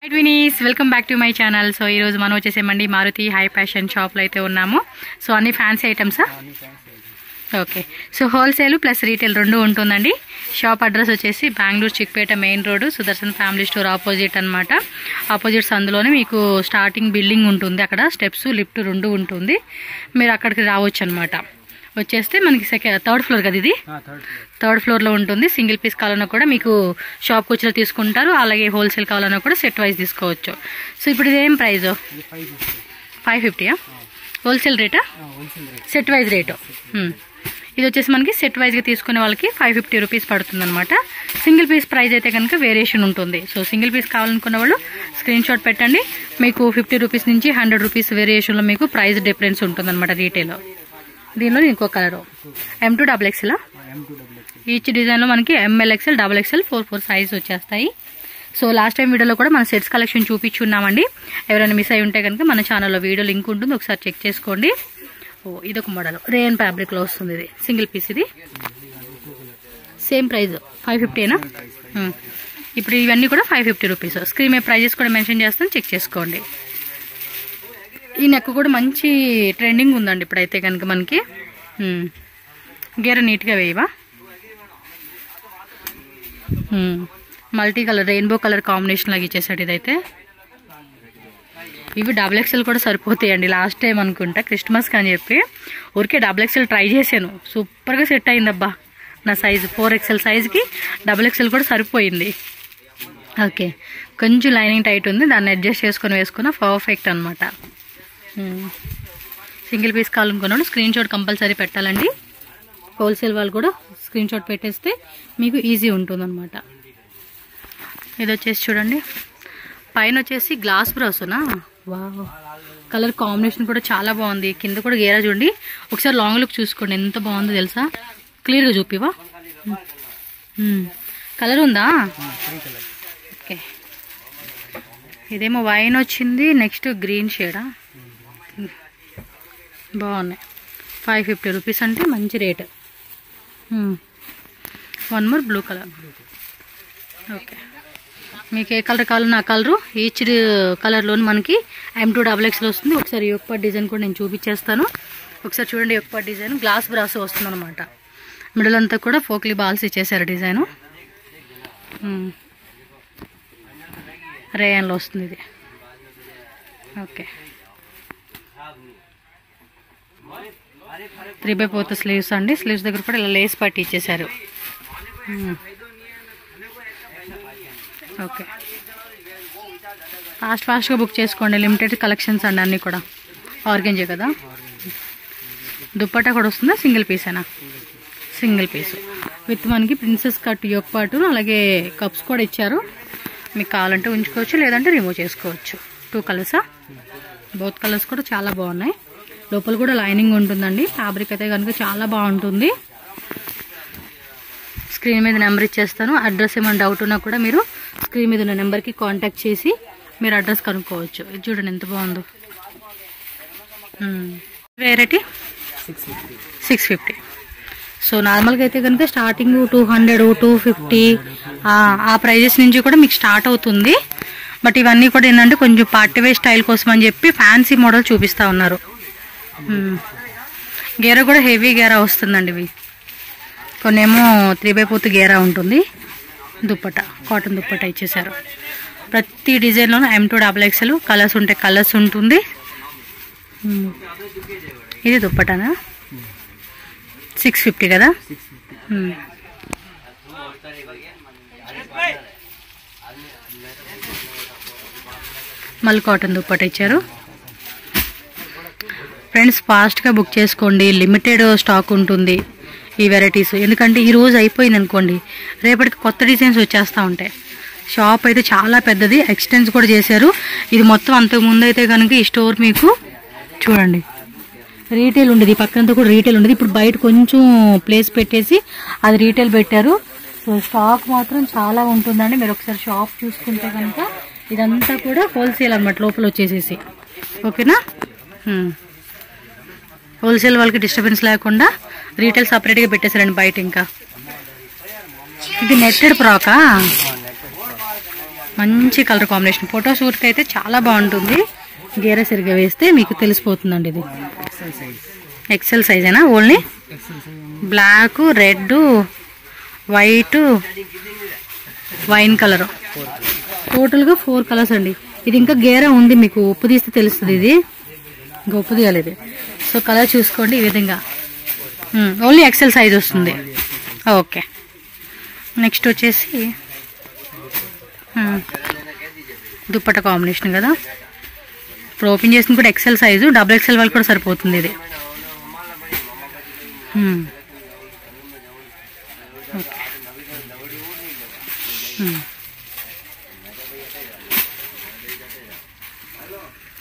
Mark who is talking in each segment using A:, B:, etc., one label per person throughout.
A: Hi twinnies, welcome back to my channel. So ఈరోజు మనం వచ్చేసేమండి Maruti high fashion షాప్లో అయితే ఉన్నాము. సో అన్ని ఫ్యాన్సీ ఐటమ్సా? Okay. So wholesale plus retail రెండు ఉంటుందండి. షాప్ అడ్రస్ వచ్చేసి Bengaluru Chickpet main road Sudarshan family store opposite అనమాట. ఆపోజిట్స్ అందులోనే మీకు స్టార్టింగ్ బిల్డింగ్ ఉంటుంది, అక్కడ స్టెప్స్ లిఫ్ట్ రెండు ఉంటుంది. మీరు అక్కడికి రావచ్చు అనమాట. వచ్చేస్తే మనకి థర్డ్ ఫ్లోర్ కదా, ఇది థర్డ్ ఫ్లోర్లో ఉంటుంది. సింగిల్ పీస్ కావాలన్నా కూడా మీకు షాప్కి వచ్చిన తీసుకుంటారు, అలాగే హోల్సేల్ కావాలన్నా కూడా సెట్ వైజ్ తీసుకోవచ్చు. సో ఇప్పుడు ఇదేం ప్రైజ్? 550. హోల్సేల్ రేటా? Set wise rate. ఇది వచ్చేసి మనకి సెట్ వైజ్గా తీసుకునే వాళ్ళకి 550 రూపీస్ పడుతుంది అనమాట. సింగిల్ పీస్ ప్రైస్ అయితే కనుక వేరియేషన్ ఉంటుంది. సో సింగిల్ పీస్ కావాలనుకున్న వాళ్ళు స్క్రీన్ షాట్ పెట్టండి. మీకు 50 రూపీస్ నుంచి 100 రూపీస్ వేరియేషన్లో మీకు ప్రైస్ డిఫరెన్స్ ఉంటుంది అనమాట రీటైల్లో. దీనిలో ఇంకో కలర్ M2XXL. ఈచ్ డిజైన్లో మనకి MLXL, XXL, 4 సైజ్ వచ్చేస్తాయి. సో లాస్ట్ టైం వీడియోలో కూడా మన సెట్స్ కలెక్షన్ చూపించున్నామండి. ఎవరైనా మిస్ అయి ఉంటే కనుక మన ఛానల్లో వీడియో లింక్ ఉంటుంది, ఒకసారి చెక్ చేసుకోండి. ఇదొక మోడల్ రేయన్ ఫ్యాబ్రిక్లో వస్తుంది. ఇది సింగిల్ పీస్, ఇది సేమ్ ప్రైస్ 550. ఇప్పుడు ఇవన్నీ కూడా 550 రూపీస్. స్క్రీన్ మీద ప్రైజెస్ కూడా మెన్షన్ చేస్తాను, చెక్ చేసుకోండి. ఈ నెక్ కూడా మంచి ట్రెండింగ్ ఉందండి ఇప్పుడైతే కనుక మనకి. గేర నీట్గా వేయవా? Multi colour rainbow colour combination లాగా ఇచ్చేసాడు ఇదైతే. ఇవి XXL కూడా సరిపోతాయండి. లాస్ట్ టైం అనుకుంటా క్రిస్మస్కి అని చెప్పి ఊరికే XXL ట్రై చేశాను, సూపర్గా సెట్ అయిందబ్బా. నా సైజు 4XL సైజుకి XXL కూడా సరిపోయింది. ఓకే, కొంచెం లైనింగ్ టైట్ ఉంది, దాన్ని అడ్జస్ట్ చేసుకొని వేసుకున్న పర్ఫెక్ట్ అనమాట. సింగిల్ పీస్ కావాలనుకున్నాడు స్క్రీన్ షాట్ కంపల్సరీ పెట్టాలండి. హోల్సేల్ వాళ్ళు కూడా స్క్రీన్ షాట్ పెట్టేస్తే మీకు ఈజీ ఉంటుంది అనమాట. ఇది వచ్చేసి చూడండి, పైన వచ్చేసి గ్లాస్ బ్రౌసునా. వావ్, కలర్ కాంబినేషన్ కూడా చాలా బాగుంది. కింద కూడా గేరా చూడండి, ఒకసారి లాంగ్ లుక్ చూసుకోండి ఎంత బాగుందో తెలుసా. క్లియర్గా చూపివా? కలర్ ఉందా? ఓకే, ఇదేమో వైన్ వచ్చింది, నెక్స్ట్ గ్రీన్ షేడా. బాగున్నాయి. 550 రూపీస్ అంటే మంచి rate. One more blue colour. Okay, మీకు ఏ కలర్ కావాలన్నా ఆ కలరు. ఈచ్ కలర్లోని మనకి M2XXL వస్తుంది. ఒకసారి యొక్క డిజైన్ కూడా నేను చూపించేస్తాను. ఒకసారి చూడండి, యొక్క డిజైన్ గ్లాస్ బ్రాస్ వస్తుంది అనమాట. మిడిల్ అంతా కూడా ఫోక్లీ బాల్స్ ఇచ్చేసారు డిజైను. రేయన్లో వస్తుంది ఇది. ఓకే, 3/4 స్లీవ్స్ అండి. స్లీవ్స్ దగ్గర కూడా ఇలా లేస్ పట్టి ఇచ్చేసారు. ఓకే, ఫాస్ట్గా బుక్ చేసుకోండి. లిమిటెడ్ కలెక్షన్స్ అండి అన్నీ కూడా. ఆర్గెంజే కదా. దుప్పట్టా కూడా వస్తుందా? సింగిల్ పీసేనా? సింగిల్ పీస్ విత్ మనకి ప్రిన్సెస్ కట్ యొక్క పాటు అలాగే కప్స్ కూడా ఇచ్చారు. మీకు కావాలంటే ఉంచుకోవచ్చు, లేదంటే రిమూవ్ చేసుకోవచ్చు. 2 కలర్సా? బోత్ కలర్స్ కూడా చాలా బాగున్నాయి. లోపల కూడా లైనింగ్ ఉంటుందండి. ఫ్యాబ్రిక్ అయితే కనుక చాలా బాగుంటుంది. స్క్రీన్ మీద నెంబర్ ఇచ్చేస్తాను. అడ్రస్ ఏమైనా డౌట్ ఉన్నా కూడా మీరు స్క్రీన్ మీద ఉన్న నెంబర్కి కాంటాక్ట్ చేసి మీరు అడ్రస్ కనుక్కోవచ్చు. ఇది చూడండి ఎంత బాగుందో. వెరైటీ 650. సో నార్మల్గా అయితే కనుక స్టార్టింగ్ 200, 250 ఆ ప్రైజెస్ నుంచి కూడా మీకు స్టార్ట్ అవుతుంది. బట్ ఇవన్నీ కూడా ఏంటంటే కొంచెం పార్టీ వేర్ స్టైల్ కోసం అని చెప్పి ఫ్యాన్సీ మోడల్ చూపిస్తూ ఉన్నారు. గేరా కూడా హెవీ గేరా వస్తుందండి. ఇవి కొన్నేమో 3/4 గేరా ఉంటుంది. దుప్పట కాటన్ దుప్పట ఇచ్చేసారు. ప్రతి డిజైన్లోనూ M2XXL కలర్స్ ఉంటే కలర్స్ ఉంటుంది. ఇది దుప్పటానా? 650 కదా. మళ్ళీ కాటన్ దుప్పట ఇచ్చారు. ఫ్రెండ్స్, ఫాస్ట్గా బుక్ చేసుకోండి. లిమిటెడ్ స్టాక్ ఉంటుంది ఈ వెరైటీస్. ఎందుకంటే ఈ రోజు అయిపోయింది అనుకోండి, రేపటికి కొత్త డిజైన్స్ వచ్చేస్తూ ఉంటాయి. షాప్ అయితే చాలా పెద్దది, ఎక్స్టెన్స్ కూడా చేశారు. ఇది మొత్తం అంతకుముందు అయితే కనుక ఈ స్టోర్ మీకు చూడండి రీటైల్ ఉండేది. ఈ పక్కనంతా కూడా రీటైల్ ఉండేది. ఇప్పుడు బయట కొంచెం ప్లేస్ పెట్టేసి అది రీటైల్ పెట్టారు. సో స్టాక్ మాత్రం చాలా ఉంటుందండి. మీరు ఒకసారి షాప్ చూసుకుంటే కనుక ఇదంతా కూడా హోల్సేల్ అనమాట లోపల వచ్చేసేసి. ఓకేనా? హోల్సేల్ వాళ్ళకి డిస్టర్బెన్స్ లేకుండా రీటైల్ సపరేట్గా పెట్టేశారండి బయట. ఇంకా ఇది నెట్టెడ్ ఫ్రాకా? మంచి కలర్ కాంబినేషన్. ఫోటో షూట్కి అయితే చాలా బాగుంటుంది. గేర సరిగా వేస్తే మీకు తెలిసిపోతుందండి. ఇది ఎక్సెల్ సైజేనా? Only black, red, white, wine colour, టోటల్గా 4 కలర్స్ అండి. ఇది ఇంకా గేర ఉంది, మీకు ఉప్పు తీస్తే తెలుస్తుంది. ఇది ఇంకా ఉప్పు తీయాలి. సో కలర్ చూసుకోండి ఈ విధంగా. ఓన్లీ ఎక్సెల్ సైజ్ వస్తుంది. ఓకే, నెక్స్ట్ వచ్చేసి దుప్పట్ట కాంబినేషన్ కదా. ఇప్పుడు ఓపెన్ చేసిన కూడా ఎక్సెల్ సైజు, డబుల్ ఎక్సెల్ వాళ్ళు కూడా సరిపోతుంది ఇది. ఓకే,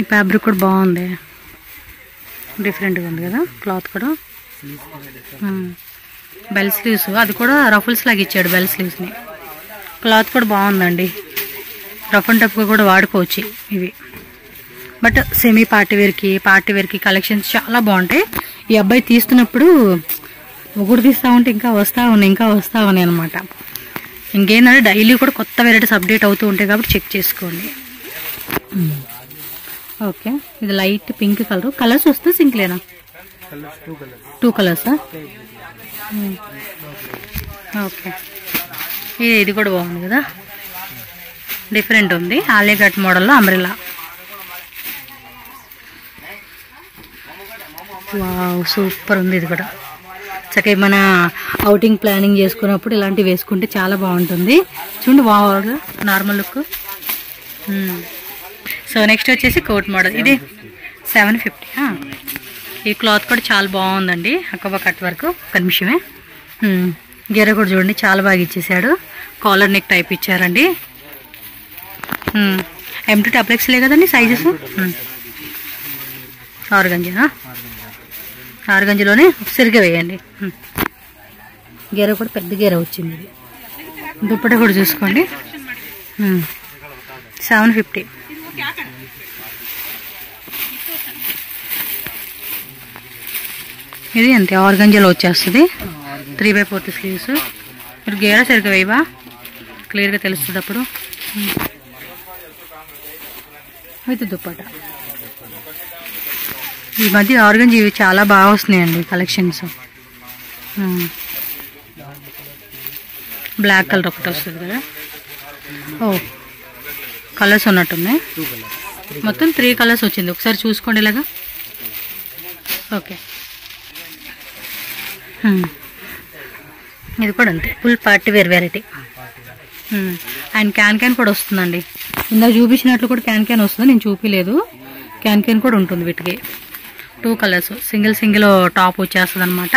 A: ఈ ఫ్యాబ్రిక్ కూడా బాగుంది, డిఫరెంట్గా ఉంది కదా. క్లాత్ కూడా బెల్ స్లీవ్స్, అది కూడా రఫుల్స్ లాగా ఇచ్చాడు బెల్ స్లీవ్స్ని. క్లాత్ కూడా బాగుందండి, రఫ్ అండ్ టఫ్గా కూడా వాడుకోవచ్చు ఇవి. బట్ సెమీ పార్టీ వేర్కి కలెక్షన్స్ చాలా బాగుంటాయి. ఈ అబ్బాయి తీస్తున్నప్పుడు ఒకటి తీస్తూ ఉంటే ఇంకా వస్తూ ఉన్నాయి అనమాట. ఇంకేంటంటే డైలీ కూడా కొత్త వెరైటీస్ అప్డేట్ అవుతూ ఉంటాయి కాబట్టి చెక్ చేసుకోండి. ఓకే, ఇది లైట్ పింక్ కలర్. కలర్స్ వస్తే సింక్లేనా? 2 కలర్సా? ఓకే, ఇది కూడా బాగుంది కదా, డిఫరెంట్ ఉంది. ఆలియా కట్ మోడల్లో అంబ్రెల్లా. వావ్, సూపర్ ఉంది. ఇది కూడా చక్కగా మన అవుటింగ్ ప్లానింగ్ చేసుకున్నప్పుడు ఇలాంటివి వేసుకుంటే చాలా బాగుంటుంది. చూడండి, wow, normal look. So next వచ్చేసి కోట్ మోడల్. ఇది 750. ఈ క్లాత్ కూడా చాలా బాగుందండి, అక్కవ కట్ వర్క్. ఒక నిమిషమే. గెర కూడా చూడండి చాలా బాగా ఇచ్చేసాడు. కాలర్ నెక్ టైప్ ఇచ్చారండి. M2 XXL కదండి సైజెస్. ఆర్గంజా, ఆర్గంజలోనే సరిగ్గా వేయండి. గెర కూడా పెద్ద గెర వచ్చింది. దుప్పట కూడా చూసుకోండి. 750. ఇది అంతే, ఆర్గంజాలో వచ్చేస్తుంది. 3/4 స్లీవ్స్. మీరు గేర సరిగ్గా వేయవా, క్లియర్గా తెలుస్తుంది అప్పుడు. విత్ దుప్పట. ఈ మధ్య ఆర్గంజా ఇవి చాలా బాగా వస్తున్నాయండి కలెక్షన్స్. బ్లాక్ కలర్ ఒకటి వస్తుంది కదా. ఓ, కలర్స్ ఉన్నట్టున్నాయి. మొత్తం 3 కలర్స్ వచ్చింది. ఒకసారి చూసుకోండి ఇలాగా. ఓకే, ఇది కూడా అంతే, full party wear variety. And can కూడా వస్తుందండి. ఇందాక చూపించినట్లు కూడా క్యాన్ వస్తుంది, నేను చూపించలేదు. క్యాన్ కూడా ఉంటుంది వీటికి. 2 కలర్స్, సింగిల్ టాప్ వచ్చేస్తుంది అనమాట.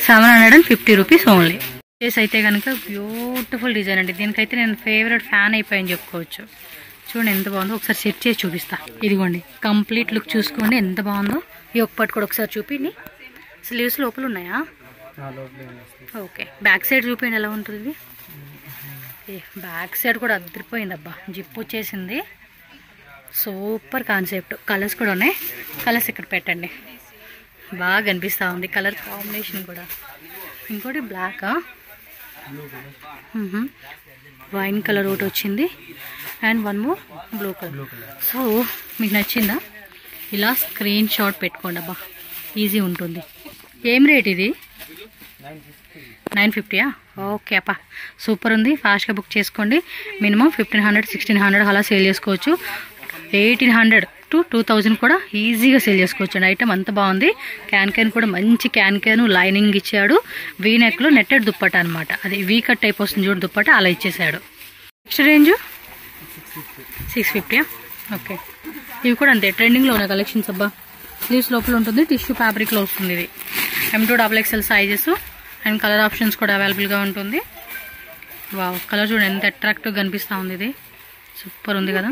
A: 750 రూపీస్ ఓన్లీ. ఫేస్ అయితే కనుక బ్యూటిఫుల్ డిజైన్ అండి. దీనికైతే నేను ఫేవరెట్ ఫ్యాన్ అయిపోయాను చెప్పుకోవచ్చు. చూడండి ఎంత బాగుందో, ఒకసారి సెట్ చేసి చూపిస్తా. ఇదిగోండి, కంప్లీట్ లుక్ చూసుకోండి ఎంత బాగుందో. ఈ ఒక్క పట్టు కూడా ఒకసారి చూపిండి. స్లీవ్స్ లోపల ఉన్నాయా? ఓకే, బ్యాక్ సైడ్ చూపించండి ఎలా ఉంటుంది. బ్యాక్ సైడ్ కూడా అదిరిపోయింది అబ్బా, జిప్ వచ్చేసింది. Super concept. కలర్స్ కూడా ఉన్నాయి. కలర్స్ ఇక్కడ పెట్టండి, బాగా కనిపిస్తూ ఉంది కలర్ కాంబినేషన్ కూడా. ఇంకోటి బ్లాకా, వైన్ కలర్ ఒకటి వచ్చింది, and 1 more blue colour. So మీకు నచ్చిందా? ఇలా స్క్రీన్ షాట్ పెట్టుకోండి అబ్బా, ఈజీ ఉంటుంది. ఏం రేట్ ఇది? 950. ఓకే అప్ప, సూపర్ ఉంది. ఫాస్ట్గా బుక్ చేసుకోండి. మినిమం 1500, 1600 అలా సేల్ చేసుకోవచ్చు. 1800 to 2000 కూడా ఈజీగా సేల్ చేసుకోవచ్చు అండి. ఐటమ్ అంత బాగుంది. క్యాన్ కూడా మంచి క్యాన్ లైనింగ్ ఇచ్చాడు. వీ నెక్లో నెట్టెడ్ దుప్పట అనమాట. అది వీ కట్ టైప్ వస్తుంది చూడు దుప్పట, అలా ఇచ్చేసాడు. Next range 650. ఓకే, ఇవి కూడా అంతే, ట్రెండింగ్లో ఉన్న కలెక్షన్స్ అబ్బా. స్లీవ్స్ లోపల ఉంటుంది, టిష్యూ ఫ్యాబ్రిక్లో వస్తుంది. ఇది M2 XXL sizes and colour options కూడా అవైలబుల్గా ఉంటుంది. వావ్, కలర్ చూడండి ఎంత అట్రాక్టివ్గా కనిపిస్తూ ఉంది. ఇది సూపర్ ఉంది కదా.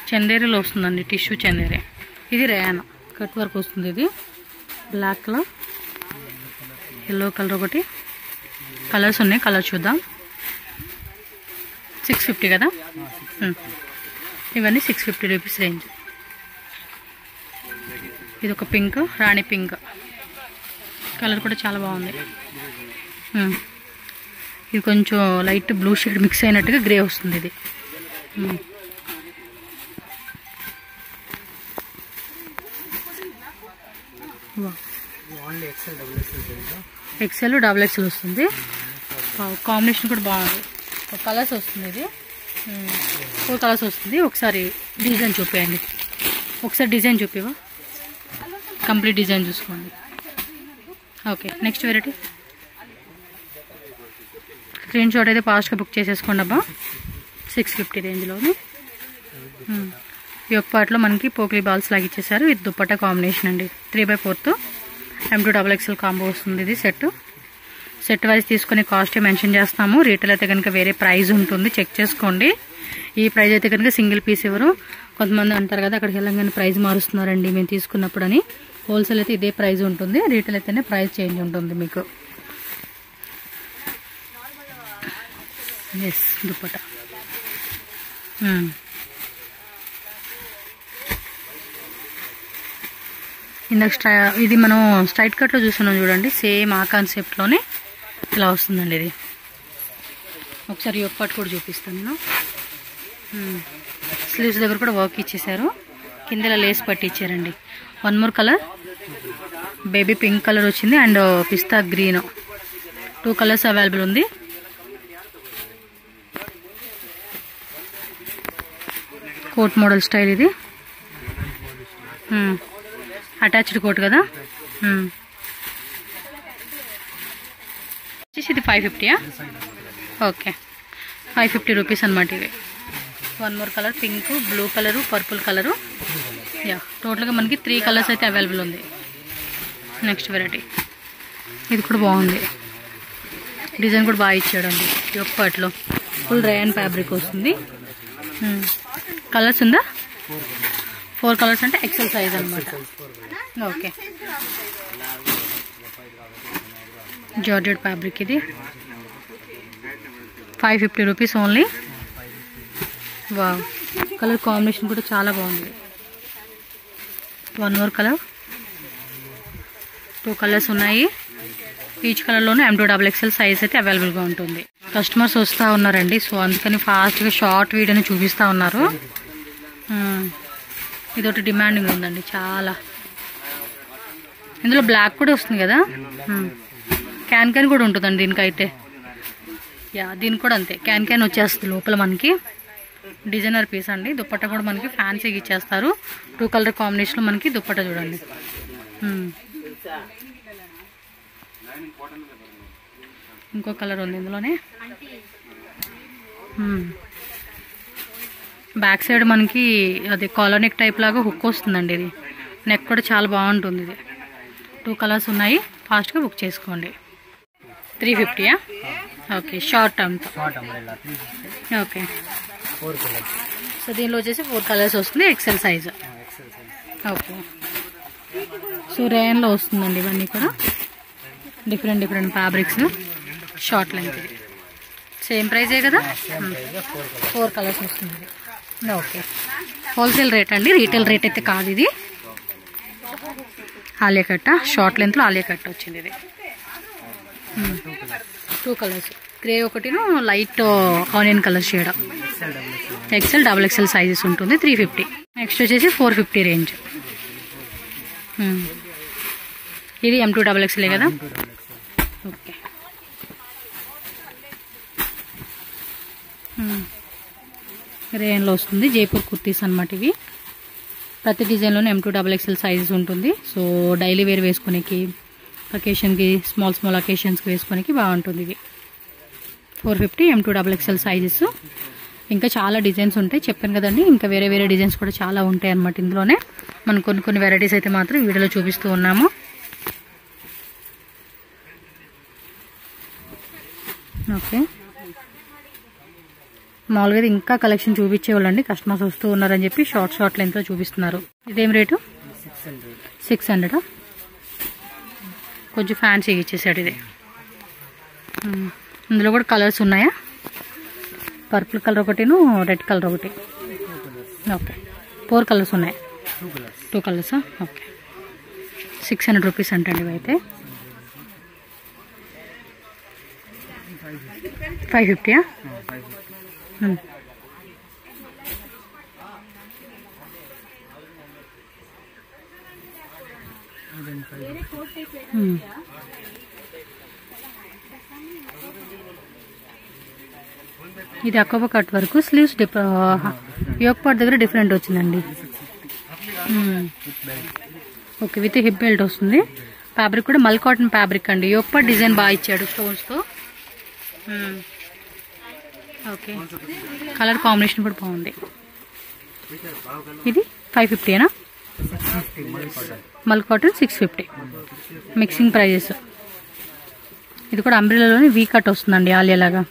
A: చందేరీలో వస్తుందండి, టిష్యూ చందేరీ. ఇది రేయాన్ కట్ వర్క్ వస్తుంది. ఇది బ్లాక్లో ఎల్లో కలర్ ఒకటి. కలర్స్ ఉన్నాయి, కలర్ చూద్దాం. 650 కదా. ఇవన్నీ 650 రూపీస్ రేంజ్. ఇది ఒక పింక్, రాణి పింక్ కలర్ కూడా చాలా బాగుంది. ఇది కొంచెం లైట్ బ్లూ షేడ్ మిక్స్ అయినట్టుగా గ్రే వస్తుంది ఇది. ఎక్సెల్ డబుల్ ఎక్సెల్ వస్తుంది. కాంబినేషన్ కూడా బాగుంది. కలర్స్ వస్తుంది. ఇది 4 కలర్స్ వస్తుంది. ఒకసారి డిజైన్ చూపించండి. ఒకసారి డిజైన్ చూపివా, కంప్లీట్ డిజైన్ చూసుకోండి. Okay, next variety screen shot అయితే ఫాస్ట్గా బుక్ చేసేసుకోండి అబ్బా. 650 రేంజ్లోని ఈ ఒక్క పార్ట్లో మనకి పోక్లీ బాల్స్ లాగా ఇచ్చేసారు. ఇది దుప్పట్టా కాంబినేషన్ అండి. 3/4 M2 XXL కాంబో వస్తుంది. ఇది సెట్ వైజ్ తీసుకునే కాస్ట్ మెన్షన్ చేస్తాము. రీటైల్ అయితే కనుక వేరే ప్రైస్ ఉంటుంది, చెక్ చేసుకోండి. ఈ ప్రైస్ అయితే కనుక సింగిల్ పీస్ ఎవరు కొంతమంది అంటారు కదా అక్కడికి వెళ్ళంగానే ప్రైస్ మారుస్తున్నారండి మేము తీసుకున్నప్పుడు అని. హోల్సేల్ అయితే ఇదే ప్రైస్ ఉంటుంది, రీటైల్ అయితేనే ప్రైస్ చేంజ్ ఉంటుంది మీకు. ఎస్, దుప్పట్టా ఇందాక ఇది మనం స్ట్రైట్ కట్లో చూస్తున్నాం చూడండి. సేమ్ ఆ కాన్సెప్ట్లోనే ఇలా వస్తుందండి. ఇది ఒకసారి ఈ ఒక్కటి కూడా చూపిస్తాను నేను. స్లీవ్స్ దగ్గర కూడా వర్క్ ఇచ్చేసారు. కింద ఇలా లేస్ పట్టి ఇచ్చారండి. 1 more colour baby pink colour వచ్చింది and pista green. 2 colours available ఉంది. కోట్ మోడల్ స్టైల్ ఇది. అటాచ్డ్ కోట్ కదా. ఇది 550. ఓకే, 550 రూపీస్ అనమాట ఇవి. 1 more colour pink, blue colour, purple colour. Yeah, టోటల్గా మనకి 3 కలర్స్ అయితే అవైలబుల్ ఉంది. నెక్స్ట్ వెరైటీ ఇది కూడా బాగుంది. డిజైన్ కూడా బాగా ఇచ్చాడండి. ఈ ఒక్కట్లో ఫుల్ రేయన్ ఫ్యాబ్రిక్ వస్తుంది. కలర్స్ ఉందా? 4 కలర్స్ అంటే ఎక్సెల్ సైజ్ అనమాట. ఓకే, జార్జెట్ ఫ్యాబ్రిక్ ఇది. 550 rupees only. Wow, colour combination కూడా చాలా బాగుంది. 1 మోర్ కలర్, 2 కలర్స్ ఉన్నాయి. ఈచ్ కలర్లోనే M2 XXL సైజ్ అయితే అవైలబుల్గా ఉంటుంది. కస్టమర్స్ వస్తూ ఉన్నారండి, సో అందుకని ఫాస్ట్గా షార్ట్ వీడియోని చూపిస్తూ ఉన్నారు. ఇదొకటి డిమాండింగ్ ఉందండి చాలా. ఇందులో బ్లాక్ కూడా వస్తుంది కదా. క్యాన్ కూడా ఉంటుందండి దీనికైతే. యా, దీనికి కూడా అంతే, క్యాన్ వచ్చేస్తుంది లోపల మనకి. డిజైనర్ పీస్ అండి. దుప్పట్టా కూడా మనకి ఫ్యాన్సీగా ఇచ్చేస్తారు. 2 కలర్ కాంబినేషన్లో మనకి దుప్పట్టా చూడండి. ఇంకో కలర్ ఉంది ఇందులోనే. బ్యాక్ సైడ్ మనకి అది కాలర్ నెక్ టైప్ లాగా హుక్ వస్తుందండి. ఇది నెక్ కూడా చాలా బాగుంటుంది. ఇది 2 కలర్స్ ఉన్నాయి. ఫాస్ట్గా బుక్ చేసుకోండి. 350. ఓకే, షార్ట్ అంతా. ఓకే, సో దీనిలో వచ్చేసి 4 కలర్స్ వస్తుంది. XL size. ఓకే, సో రేయన్లో వస్తుందండి. ఇవన్నీ కూడా different fabrics. Short length. Same ప్రైజే కదా. 4 కలర్స్ వస్తుంది. ఓకే, హోల్సేల్ రేట్ అండి, రీటైల్ రేట్ అయితే కాదు ఇది. ఆలియా కట్ట, షార్ట్ లెంత్లో ఆలియా కట్ట వచ్చింది. ఇది 2 కలర్స్, గ్రే ఒకటిను light onion colour shade. XL XXL sizes ఉంటుంది. 350. నెక్స్ట్ వచ్చేసి 450 రేంజ్. ఇది M2 XXL కదా. ఓకే, రేయన్లో వస్తుంది. జైపూర్ కుర్తీస్ అనమాట ఇవి. ప్రతి డిజైన్లోనే M2 XXL సైజెస్ ఉంటుంది. సో డైలీ వేర్ వేసుకునేకి, అకేషన్కి, స్మాల్ అకేషన్స్కి వేసుకునేకి బాగుంటుంది. ఇది 450 M2 XXL సైజెస్. ఇంకా చాలా డిజైన్స్ ఉంటాయి చెప్పాను కదండి. ఇంకా వేరే డిజైన్స్ కూడా చాలా ఉంటాయి అన్నమాట. ఇందులోనే మనం కొన్ని వెరైటీస్ అయితే మాత్రం వీడియోలో చూపిస్తూ ఉన్నాము. ఓకే, మామూలుగా ఇంకా కలెక్షన్ చూపించేవాళ్ళండి. కస్టమర్స్ వస్తూ ఉన్నారని చెప్పి షార్ట్ లెంత్లో చూపిస్తున్నారు. ఇదేం రేటు? 600. కొంచెం ఫ్యాన్సీగా ఇచ్చేసాడు ఇది. ఇందులో కూడా కలర్స్ ఉన్నాయా? పర్పుల్ కలర్ ఒకటిను, రెడ్ కలర్ ఒకటి. ఓకే, 4 కలర్స్ ఉన్నాయి. 2 కలర్సా? ఓకే, 600 రూపీస్ అంటండి ఇవైతే. 550. ఇది అకోబా కట్ వరకు స్లీవ్స్ యోక్ పార్ట్ దగ్గర డిఫరెంట్ వచ్చిందండి. ఓకే, విత్ హిప్ బెల్ట్ వస్తుంది. ఫ్యాబ్రిక్ కూడా మల్ కాటన్ ఫ్యాబ్రిక్ అండి. యోక్ పార్ట్ డిజైన్ బాగా ఇచ్చాడు స్టోన్స్తో. ఓకే, కలర్ కాంబినేషన్ కూడా బాగుంది. ఇది 550 మల్ కాటన్ 650 మిక్సింగ్ ప్రైజెస్. ఇది కూడా అంబ్రెల్లాలోని వీ కట్ వస్తుందండి, ఆలియా లాగా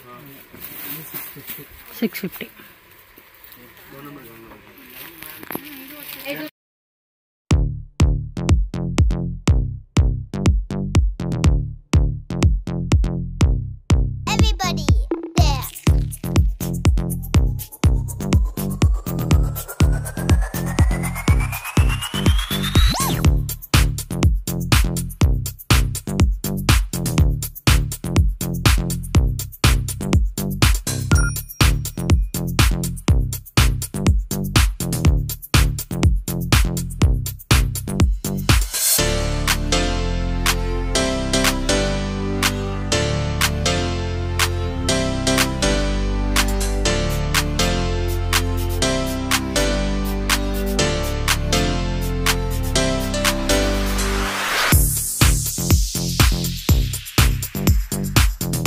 A: 650.